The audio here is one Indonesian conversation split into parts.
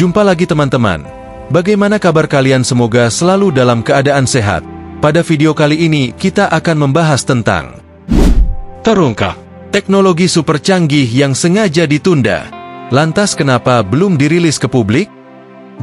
Jumpa lagi teman-teman. Bagaimana kabar kalian? Semoga selalu dalam keadaan sehat. Pada video kali ini kita akan membahas tentang terungkap teknologi super canggih yang sengaja ditunda. Lantas kenapa belum dirilis ke publik?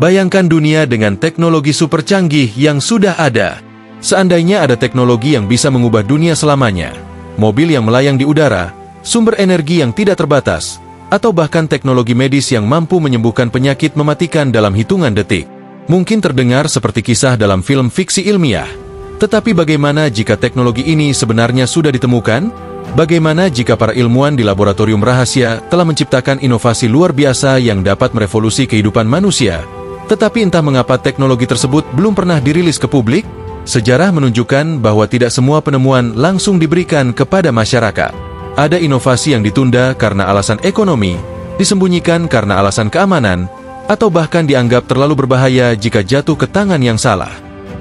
Bayangkan dunia dengan teknologi super canggih yang sudah ada. Seandainya ada teknologi yang bisa mengubah dunia selamanya, mobil yang melayang di udara, sumber energi yang tidak terbatas, atau bahkan teknologi medis yang mampu menyembuhkan penyakit mematikan dalam hitungan detik. Mungkin terdengar seperti kisah dalam film fiksi ilmiah. Tetapi bagaimana jika teknologi ini sebenarnya sudah ditemukan? Bagaimana jika para ilmuwan di laboratorium rahasia telah menciptakan inovasi luar biasa yang dapat merevolusi kehidupan manusia? Tetapi entah mengapa teknologi tersebut belum pernah dirilis ke publik? Sejarah menunjukkan bahwa tidak semua penemuan langsung diberikan kepada masyarakat. Ada inovasi yang ditunda karena alasan ekonomi, disembunyikan karena alasan keamanan, atau bahkan dianggap terlalu berbahaya jika jatuh ke tangan yang salah.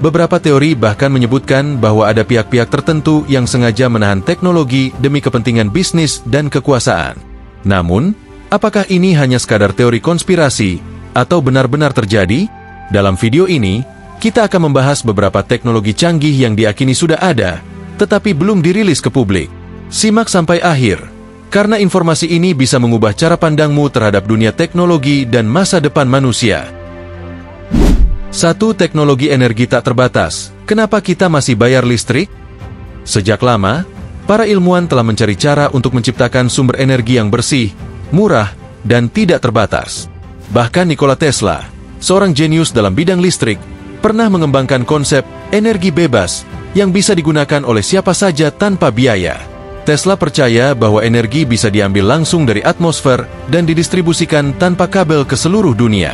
Beberapa teori bahkan menyebutkan bahwa ada pihak-pihak tertentu yang sengaja menahan teknologi demi kepentingan bisnis dan kekuasaan. Namun, apakah ini hanya sekadar teori konspirasi atau benar-benar terjadi? Dalam video ini, kita akan membahas beberapa teknologi canggih yang diyakini sudah ada, tetapi belum dirilis ke publik. Simak sampai akhir, karena informasi ini bisa mengubah cara pandangmu terhadap dunia teknologi dan masa depan manusia. 1. Teknologi energi tak terbatas. Kenapa kita masih bayar listrik? Sejak lama, para ilmuwan telah mencari cara untuk menciptakan sumber energi yang bersih, murah, dan tidak terbatas. Bahkan Nikola Tesla, seorang jenius dalam bidang listrik, pernah mengembangkan konsep energi bebas yang bisa digunakan oleh siapa saja tanpa biaya. Tesla percaya bahwa energi bisa diambil langsung dari atmosfer dan didistribusikan tanpa kabel ke seluruh dunia.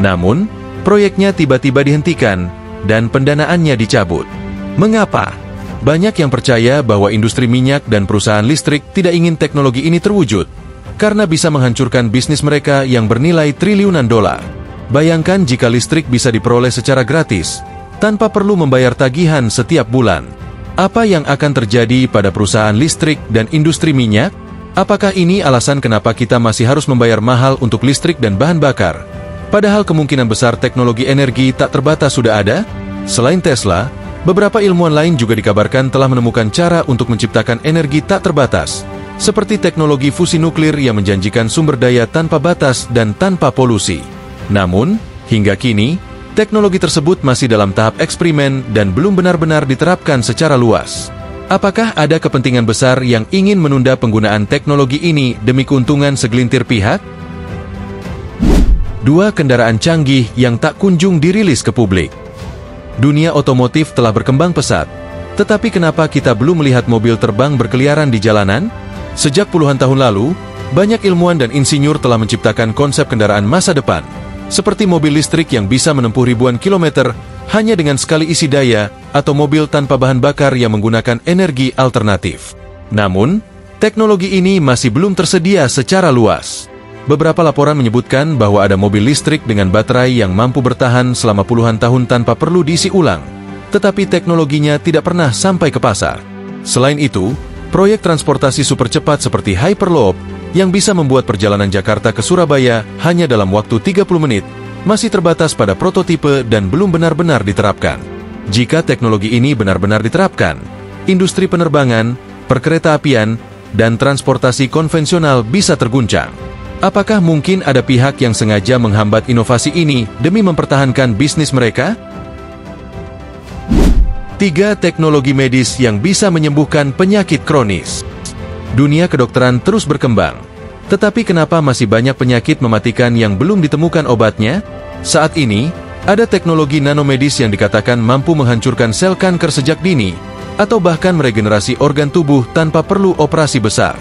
Namun, proyeknya tiba-tiba dihentikan dan pendanaannya dicabut. Mengapa? Banyak yang percaya bahwa industri minyak dan perusahaan listrik tidak ingin teknologi ini terwujud, karena bisa menghancurkan bisnis mereka yang bernilai triliunan dolar. Bayangkan jika listrik bisa diperoleh secara gratis, tanpa perlu membayar tagihan setiap bulan. Apa yang akan terjadi pada perusahaan listrik dan industri minyak? Apakah ini alasan kenapa kita masih harus membayar mahal untuk listrik dan bahan bakar? Padahal kemungkinan besar teknologi energi tak terbatas sudah ada? Selain Tesla, beberapa ilmuwan lain juga dikabarkan telah menemukan cara untuk menciptakan energi tak terbatas, seperti teknologi fusi nuklir yang menjanjikan sumber daya tanpa batas dan tanpa polusi. Namun, hingga kini, teknologi tersebut masih dalam tahap eksperimen dan belum benar-benar diterapkan secara luas. Apakah ada kepentingan besar yang ingin menunda penggunaan teknologi ini demi keuntungan segelintir pihak? 2. Kendaraan canggih yang tak kunjung dirilis ke publik. Dunia otomotif telah berkembang pesat, tetapi kenapa kita belum melihat mobil terbang berkeliaran di jalanan? Sejak puluhan tahun lalu, banyak ilmuwan dan insinyur telah menciptakan konsep kendaraan masa depan, seperti mobil listrik yang bisa menempuh ribuan kilometer hanya dengan sekali isi daya, atau mobil tanpa bahan bakar yang menggunakan energi alternatif. Namun, teknologi ini masih belum tersedia secara luas. Beberapa laporan menyebutkan bahwa ada mobil listrik dengan baterai yang mampu bertahan selama puluhan tahun tanpa perlu diisi ulang, tetapi teknologinya tidak pernah sampai ke pasar. Selain itu, proyek transportasi super cepat seperti Hyperloop yang bisa membuat perjalanan Jakarta ke Surabaya hanya dalam waktu 30 menit, masih terbatas pada prototipe dan belum benar-benar diterapkan. Jika teknologi ini benar-benar diterapkan, industri penerbangan, perkereta-apian, dan transportasi konvensional bisa terguncang. Apakah mungkin ada pihak yang sengaja menghambat inovasi ini demi mempertahankan bisnis mereka? 3. Teknologi medis yang bisa menyembuhkan penyakit kronis. Dunia kedokteran terus berkembang, tetapi kenapa masih banyak penyakit mematikan yang belum ditemukan obatnya? Saat ini, ada teknologi nanomedis yang dikatakan mampu menghancurkan sel kanker sejak dini, atau bahkan meregenerasi organ tubuh tanpa perlu operasi besar.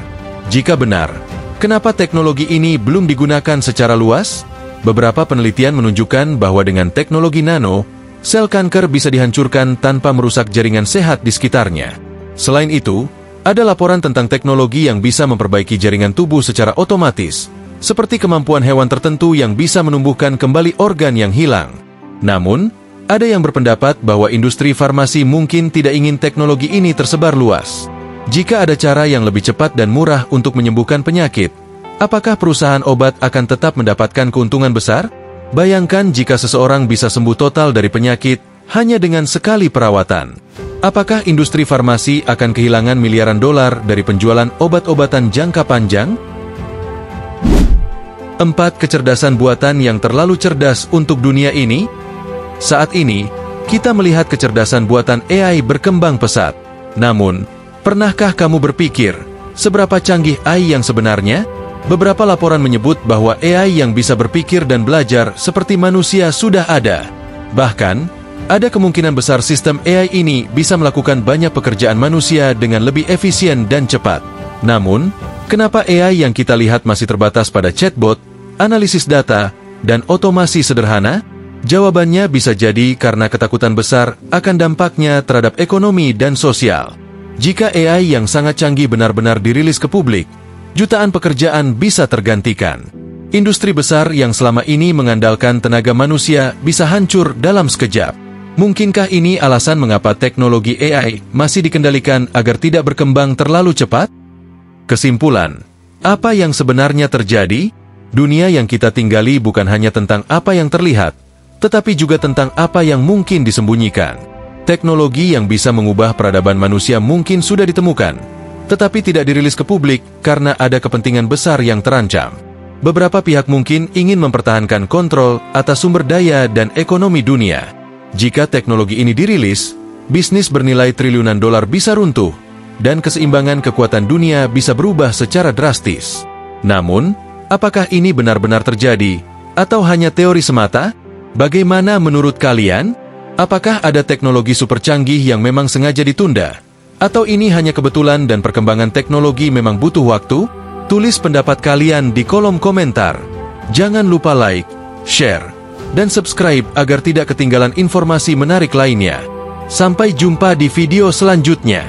Jika benar, kenapa teknologi ini belum digunakan secara luas? Beberapa penelitian menunjukkan bahwa dengan teknologi nano, sel kanker bisa dihancurkan tanpa merusak jaringan sehat di sekitarnya. Selain itu, ada laporan tentang teknologi yang bisa memperbaiki jaringan tubuh secara otomatis, seperti kemampuan hewan tertentu yang bisa menumbuhkan kembali organ yang hilang. Namun, ada yang berpendapat bahwa industri farmasi mungkin tidak ingin teknologi ini tersebar luas. Jika ada cara yang lebih cepat dan murah untuk menyembuhkan penyakit, apakah perusahaan obat akan tetap mendapatkan keuntungan besar? Bayangkan jika seseorang bisa sembuh total dari penyakit hanya dengan sekali perawatan. Apakah industri farmasi akan kehilangan miliaran dolar dari penjualan obat-obatan jangka panjang? 4. Kecerdasan buatan yang terlalu cerdas untuk dunia ini. Saat ini, kita melihat kecerdasan buatan AI berkembang pesat. Namun, pernahkah kamu berpikir, seberapa canggih AI yang sebenarnya? Beberapa laporan menyebut bahwa AI yang bisa berpikir dan belajar seperti manusia sudah ada. Bahkan, ada kemungkinan besar sistem AI ini bisa melakukan banyak pekerjaan manusia dengan lebih efisien dan cepat. Namun, kenapa AI yang kita lihat masih terbatas pada chatbot, analisis data, dan otomasi sederhana? Jawabannya bisa jadi karena ketakutan besar akan dampaknya terhadap ekonomi dan sosial. Jika AI yang sangat canggih benar-benar dirilis ke publik, jutaan pekerjaan bisa tergantikan. Industri besar yang selama ini mengandalkan tenaga manusia bisa hancur dalam sekejap. Mungkinkah ini alasan mengapa teknologi AI masih dikendalikan agar tidak berkembang terlalu cepat? Kesimpulan, apa yang sebenarnya terjadi? Dunia yang kita tinggali bukan hanya tentang apa yang terlihat, tetapi juga tentang apa yang mungkin disembunyikan. Teknologi yang bisa mengubah peradaban manusia mungkin sudah ditemukan, tetapi tidak dirilis ke publik karena ada kepentingan besar yang terancam. Beberapa pihak mungkin ingin mempertahankan kontrol atas sumber daya dan ekonomi dunia. Jika teknologi ini dirilis, bisnis bernilai triliunan dolar bisa runtuh, dan keseimbangan kekuatan dunia bisa berubah secara drastis. Namun, apakah ini benar-benar terjadi, atau hanya teori semata? Bagaimana menurut kalian? Apakah ada teknologi super canggih yang memang sengaja ditunda? Atau ini hanya kebetulan dan perkembangan teknologi memang butuh waktu? Tulis pendapat kalian di kolom komentar. Jangan lupa like, share, dan subscribe agar tidak ketinggalan informasi menarik lainnya. Sampai jumpa di video selanjutnya.